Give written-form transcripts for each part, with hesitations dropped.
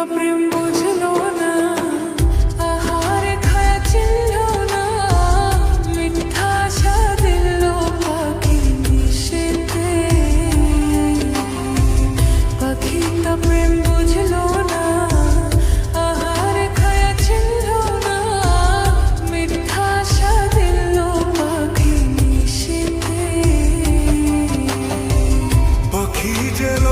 প্রেম বুঝলো না, আহার খায়া চিনল না, মিথ্যা আশা দিল পাখি নিষেধে। পাখিটা প্রেম বুঝলো না, আহার খায়া চিনল না, মিথ্যা আশা দিল পাখি নিষেধে। পাখি যেন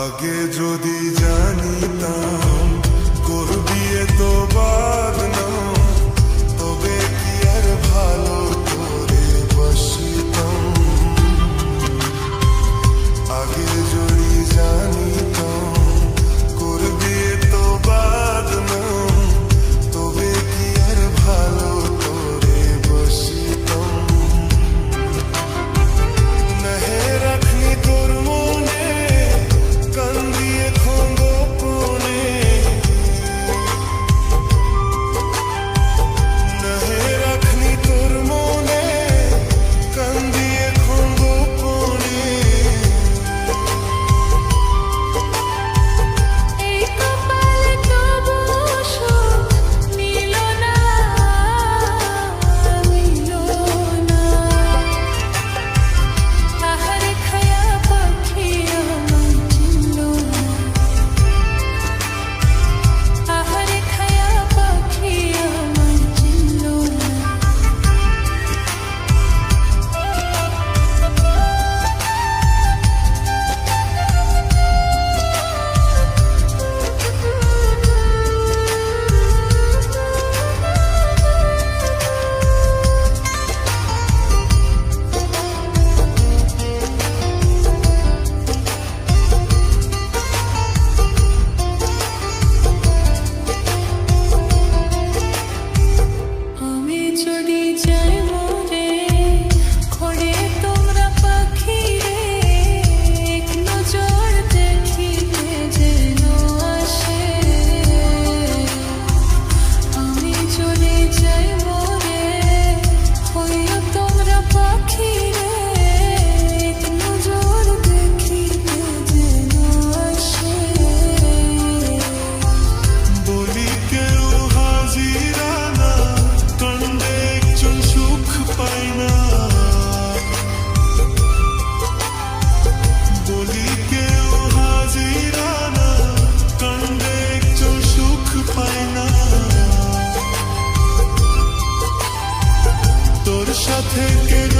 আগে যদি জানিতাম করবি তো বাদনাম, তবে কি আর ভালো করে বসিতাম। আগে যদি জানিতাম করবি তো বাদনাম, তবে কি আর ভালো করে বসিতাম। নহে রাখনি তোর মনে কান্দিয়ে খোঁগোপনে, নহে রাখনি তোর মনে কান্দিয়ে খোঁগোপনে। এই কপালে তবু সুখ নিল না, নিল না। আহার খায়া পাখি আমায় চিনল না, আহার খায়া পাখি আমায় চিনল না। আমি যদি যাই মরে, খড়ে তোমরা পাখি রে, এক নজর দেখিতে যেন আসে। আমি যদি যাই মরে, হইও তোমরা পাখি রে, এক নজর দেখিতে যেন আসে। বলি কেউ হাজিরা না, কান্দে একজন সুখ পায় না। বলি কেউ হাজিরা না, কান্দে একজন সুখ পায় না। তোর সাথে কেন